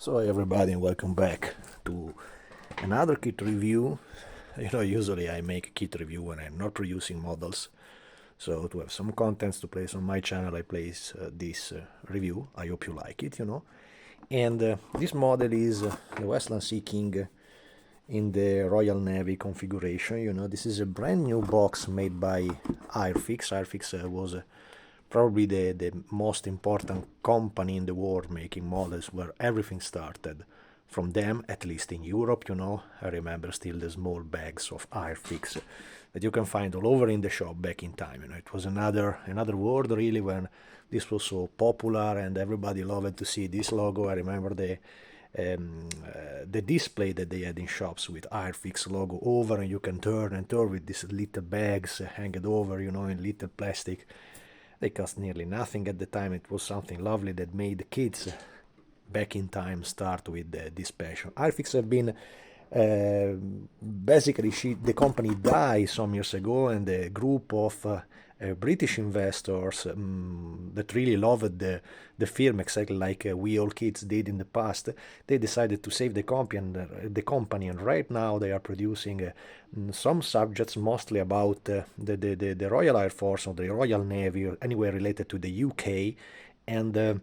So everybody, welcome back to another kit review. Usually I make a kit review when I'm not reusing models. So to have some contents to place on my channel, I place this review. I hope you like it, And this model is the Westland Sea King in the Royal Navy configuration. This is a brand new box made by Airfix. Airfix was probably the most important company in the world making models, where everything started from them, at least in Europe. I remember still the small bags of Airfix that you can find all over in the shop back in time. It was another world really when this was so popular and everybody loved to see this logo. I remember the display that they had in shops with Airfix logo over, and you can turn and turn with these little bags hanged over, in little plastic. They cost nearly nothing at the time. It was something lovely that made the kids back in time start with this passion. Airfix have been basically the company died some years ago, and a group of British investors that really loved the firm, exactly like we all kids did in the past. They decided to save the company, and right now they are producing some subjects mostly about the Royal Air Force or the Royal Navy, or anywhere related to the UK, and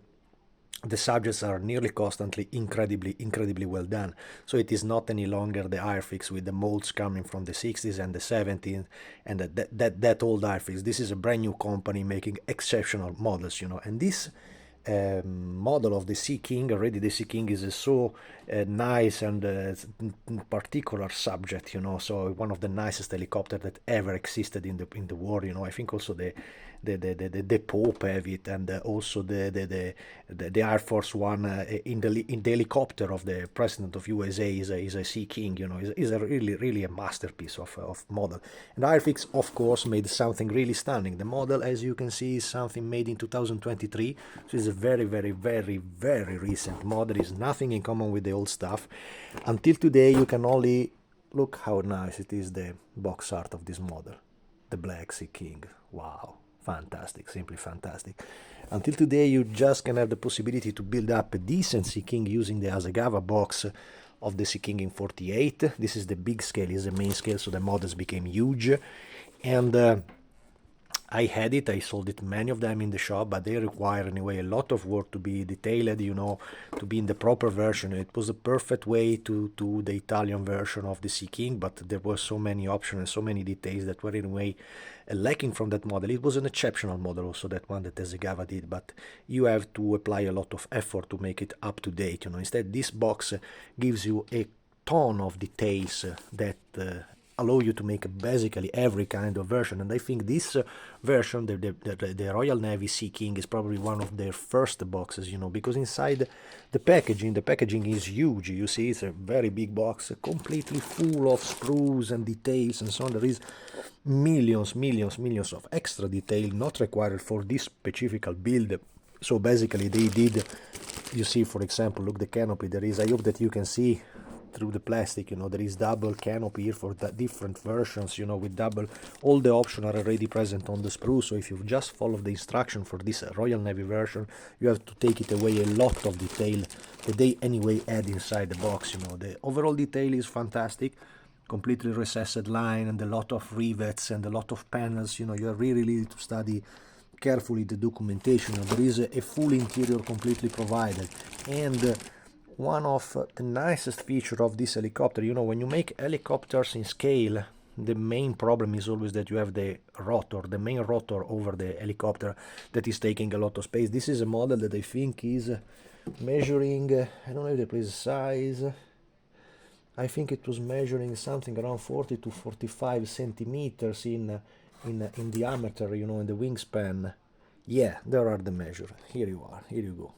the subjects are nearly constantly incredibly well done. So it is not any longer the Airfix with the molds coming from the 60s and the 70s and that old Airfix. This is a brand new company making exceptional models, and this model of the Sea King, already the Sea King is so nice and particular subject, so one of the nicest helicopters that ever existed in the war. I think also the Pope have it, and also the Air Force One in the helicopter of the President of USA is a Sea King. Is a really a masterpiece of model. And Airfix, of course, made something really stunning. The model, as you can see, is something made in 2023, so it's a very recent model. Is nothing in common with the old stuff. Until today, you can only look how nice it is, the box art of this model, the Black Sea King. Wow. Fantastic, simply fantastic. Until today, you just can have the possibility to build up a decent Sea King using the Hasegawa box of the Sea King in 48. This is the big scale, is the main scale, so the models became huge. And I had it, I sold it, many of them in the shop, but they require anyway a lot of work to be detailed, to be in the proper version. It was the perfect way to do the Italian version of the Sea King, but there were so many options and so many details that were in a way lacking from that model. It was an exceptional model also, that one that Hasegawa did, but you have to apply a lot of effort to make it up to date. Instead, this box gives you a ton of details that allow you to make basically every kind of version. And I think this version, the Royal Navy Sea King, is probably one of their first boxes, because inside the packaging is huge. You see, it's a very big box, completely full of sprues and details and so on. There is millions of extra detail not required for this specific build. So basically they did, you see, for example, look, the canopy there is, I hope that you can see through the plastic, there is double canopy here for the different versions, with double, all the options are already present on the sprue. So if you just follow the instruction for this Royal Navy version, you have to take it away a lot of detail that they anyway add inside the box. The overall detail is fantastic, completely recessed line and a lot of rivets and a lot of panels. You really need to study carefully the documentation. There is a full interior completely provided, and one of the nicest feature of this helicopter, when you make helicopters in scale, the main problem is always that you have the main rotor over the helicopter that is taking a lot of space. This is a model that I think is measuring, I don't know if the precise size, I think it was measuring something around 40 to 45 centimeters in diameter, in the wingspan. Yeah, there are the measure. Here you go.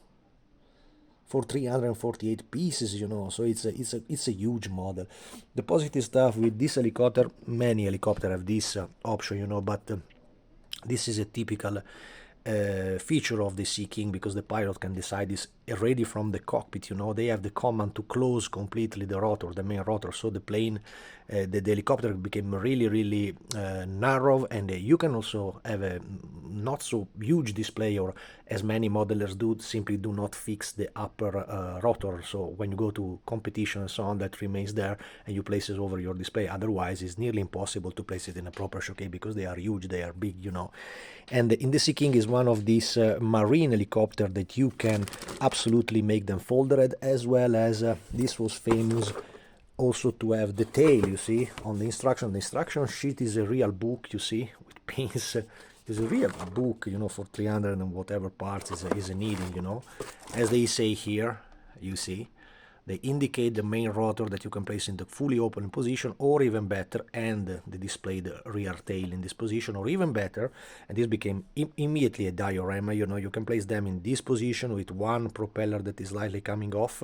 For 348 pieces, so it's a huge model. The positive stuff with this helicopter, many helicopters have this option, but this is a typical feature of the Sea King, because the pilot can decide this already from the cockpit. They have the command to close completely the rotor, the main rotor, so the plane, the helicopter became really narrow, and you can also have a not so huge display, or as many modelers do, simply do not fix the upper rotor, so when you go to competition and so on, that remains there and you place it over your display. Otherwise it's nearly impossible to place it in a proper showcase because they are huge, they are big. And in the Sea King is one of these marine helicopter that you can absolutely make them folded, as well as this was famous also to have the tail, you see, on the instruction. The instruction sheet is a real book, you see, with pins. It's a real book, for 300 and whatever parts is needing, As they say here, you see, they indicate the main rotor that you can place in the fully open position, or even better, and they display the rear tail in this position, or even better, and this became immediately a diorama. You can place them in this position with one propeller that is slightly coming off,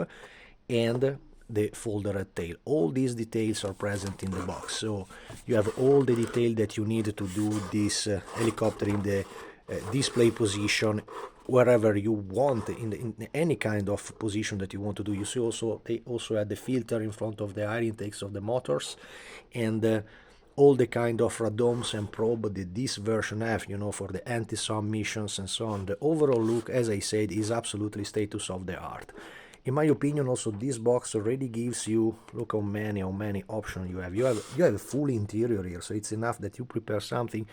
and the folded tail. All these details are present in the box, so you have all the detail that you need to do this helicopter in the display position, wherever you want, in any kind of position that you want to do. You see also they also had the filter in front of the air intakes of the motors, and all the kind of radomes and probe that this version have, for the anti-SOM missions and so on. The overall look, as I said, is absolutely status of the art. In my opinion, also this box already gives you, look how many options you have. You have a full interior here, so it's enough that you prepare something,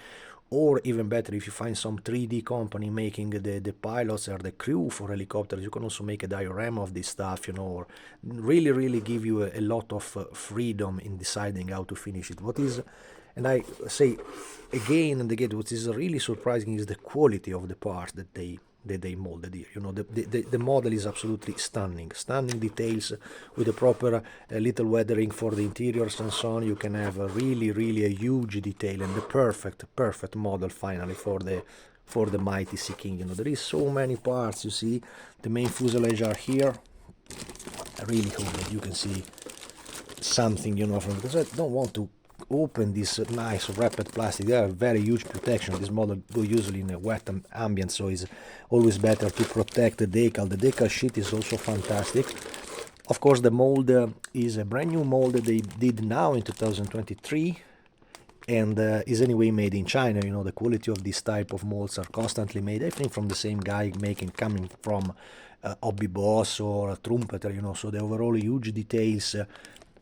or even better, if you find some 3D company making the pilots or the crew for helicopters, you can also make a diorama of this stuff, or really give you a lot of freedom in deciding how to finish it. What is, and I say again and again, what is really surprising is the quality of the parts that they molded here. The model is absolutely stunning details, with the proper little weathering for the interiors and so on. You can have really a huge detail, and the perfect model finally for the mighty Sea King. There is so many parts. You see, the main fuselage are here. I really hope that you can see something, from, because I don't want to open this nice wrapped plastic. They are very huge protection. This model go usually in a wet ambient, so it's always better to protect the decal. The decal sheet is also fantastic. Of course, the mold is a brand new mold that they did now in 2023, and is anyway made in China. The quality of this type of molds are constantly made, I think, from the same guy coming from Hobby Boss or Trumpeter, so the overall huge details,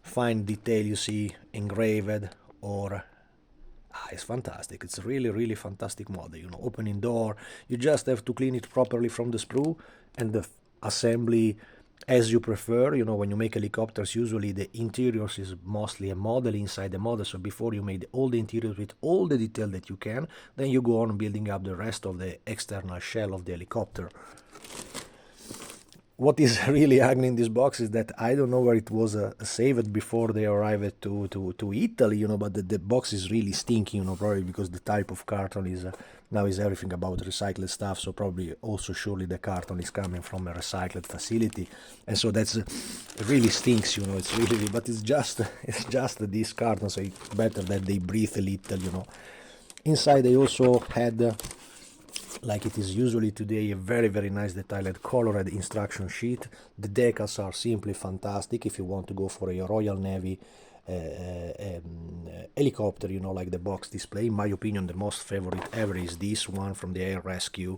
fine detail, you see, engraved, or it's fantastic. It's a really fantastic model. Opening door, you just have to clean it properly from the sprue, and the assembly as you prefer. When you make helicopters, usually the interiors is mostly a model inside the model, so before you make all the interiors with all the detail that you can, then you go on building up the rest of the external shell of the helicopter. What is really ugly in this box is that I don't know where it was saved before they arrived to Italy, but the box is really stinky, probably because the type of carton is now is everything about recycled stuff, so probably also surely the carton is coming from a recycled facility, and so that's it really stinks, it's really, but it's just this carton, so it's better that they breathe a little, Inside they also had, like it is usually today, a very nice detailed colored instruction sheet. The decals are simply fantastic if you want to go for a Royal Navy helicopter, like the box display. In my opinion, the most favorite ever is this one from the Air Rescue.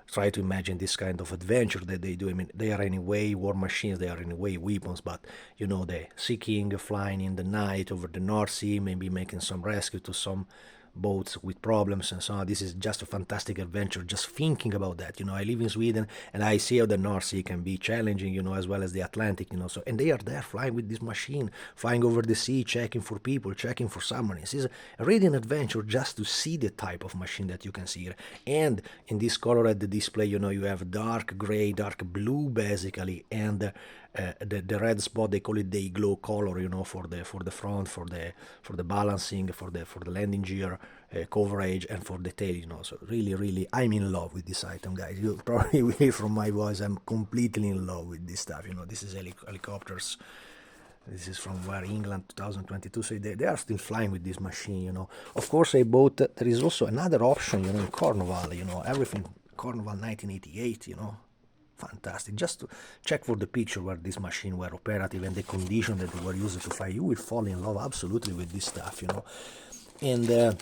Try to imagine this kind of adventure that they do. I mean, they are anyway war machines, they are anyway weapons, but the Sea King flying in the night over the North Sea, maybe making some rescue to some boats with problems and so on. This is just a fantastic adventure, just thinking about that. I live in Sweden and I see how the North Sea can be challenging, as well as the Atlantic, so, and they are there flying with this machine, flying over the sea, checking for people, checking for submarines. It's really an adventure just to see the type of machine that you can see here. And in this colored display, you have dark gray, dark blue basically, and the red spot, they call it the glow color, for the front, for the balancing, for the landing gear coverage, and for the tail, so really I'm in love with this item, guys. You probably will hear from my voice, I'm completely in love with this stuff. This is helicopters. This is from where, England, 2022, so they are still flying with this machine, Of course, I bought, there is also another option, in Cornwall, everything Cornwall 1988, Fantastic. Just to check for the picture where this machine were operative and the condition that they were used to fly. You will fall in love absolutely with this stuff, And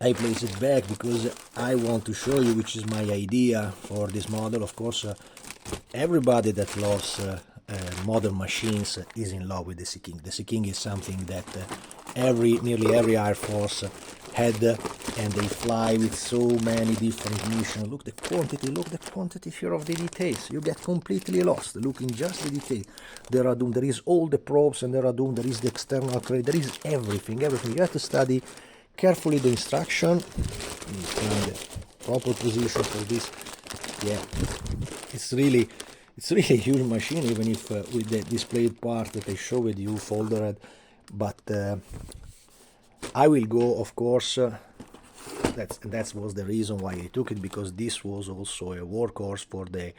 I place it back because I want to show you which is my idea for this model. Of course, everybody that loves modern machines is in love with the Sea King. The Sea King is something that nearly every Air Force had, and they fly with so many different missions. Look the quantity here of the details. You get completely lost looking just the detail. There is all the probes, and there is the external crate, there is everything. You have to study carefully the instruction, find the proper position for this. Yeah, it's really a huge machine, even if with the displayed part that I showed you folded, but I will go, of course, that was the reason why I took it, because this was also a workhorse for the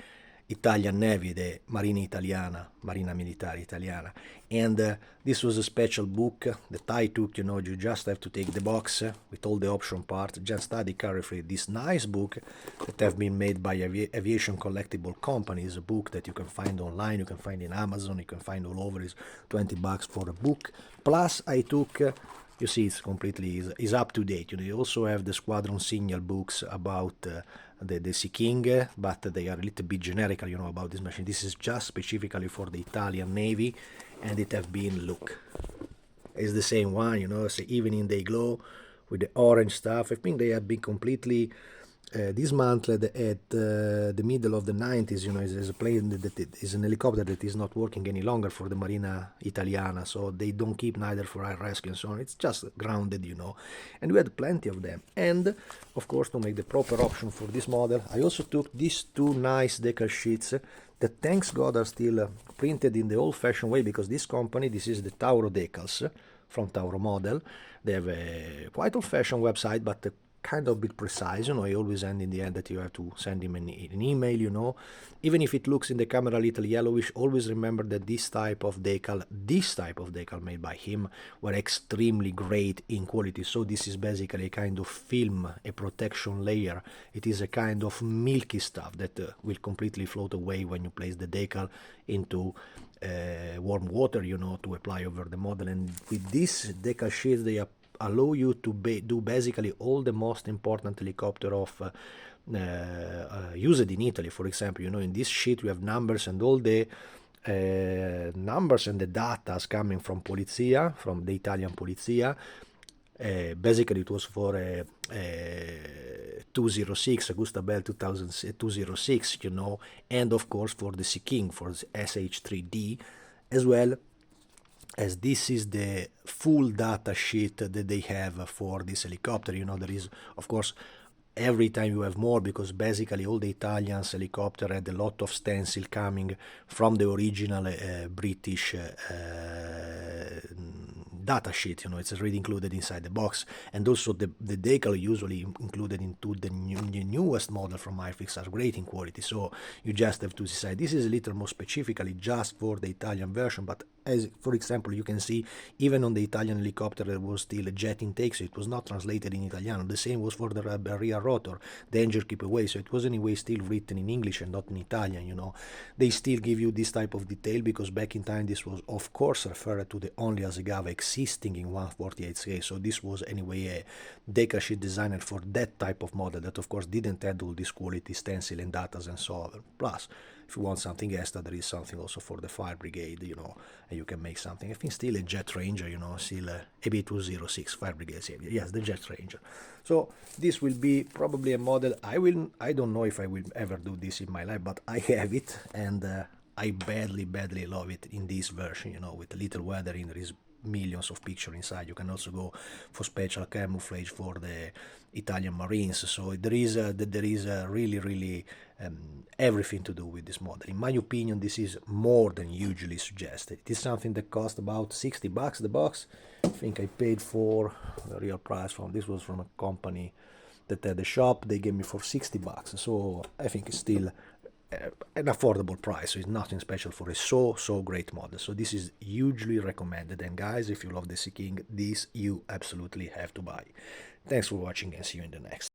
Italian Navy, the Marina Militare Italiana, and this was a special book that I took. You just have to take the box with all the option parts, just study carefully this nice book that have been made by Aviation Collectible Company. Is a book that you can find online, you can find in Amazon, you can find all over. It's $20 for a book. Plus I took you see, it's completely is up to date. You also have the Squadron Signal books about the Sea King, but they are a little bit generic, about this machine. This is just specifically for the Italian Navy, and it have been, look, it's the same one, so even in the glow with the orange stuff. I think they have been completely dismantled at the middle of the 90s. Is a plane that is an helicopter that is not working any longer for the Marina Italiana, so they don't keep neither for air rescue and so on. It's just grounded, and we had plenty of them. And of course, to make the proper option for this model, I also took these two nice decal sheets that, thanks God, are still printed in the old-fashioned way, because this company, this is the Tauro decals from Tauro Model. They have a quite old-fashioned website, but kind of a bit precise. I always end in the end that you have to send him an email. Even if it looks in the camera a little yellowish, always remember that this type of decal made by him were extremely great in quality. So this is basically a kind of film, a protection layer. It is a kind of milky stuff that will completely float away when you place the decal into warm water, to apply over the model. And with this decal sheet, they allow you to do basically all the most important helicopter of used in Italy. For example, in this sheet we have numbers, and all the numbers and the data coming from Polizia, from the Italian Polizia. Basically it was for 206, Augusta Bell 206, and of course for the Sea King, for the SH3D, as well as this is the full data sheet that they have for this helicopter. There is, of course, every time you have more, because basically all the Italians helicopter had a lot of stencil coming from the original British data sheet. It's already included inside the box, and also the decal usually included into the newest model from Airfix are great in quality, so you just have to decide. This is a little more specifically just for the Italian version, but as for example you can see, even on the Italian helicopter there was still a jet intake, so it was not translated in Italiano. The same was for the rear rotor, the engine keep away, so it was anyway still written in English and not in Italian. They still give you this type of detail, because back in time this was of course referred to the only Asegava existing in 1/48, so this was anyway a decal sheet designed for that type of model that of course didn't have all this quality stencil and datas and so on. Plus, if you want something extra, there is something also for the fire brigade, and you can make something. I think still a Jet Ranger, still a AB206 fire brigade. Yes, the Jet Ranger. So this will be probably a model I don't know if I will ever do this in my life, but I have it, and I badly love it in this version, with a little weathering. There is millions of pictures inside. You can also go for special camouflage for the Italian Marines. So there is really everything to do with this model. In my opinion, this is more than usually suggested. It is something that cost about $60 the box. I think I paid for the real price from this was from a company that had a shop. They gave me for $60, so I think it's still an affordable price. So it's nothing special for a so great model. So this is hugely recommended, and guys, if you love the Sea King, this you absolutely have to buy. Thanks for watching, and see you in the next.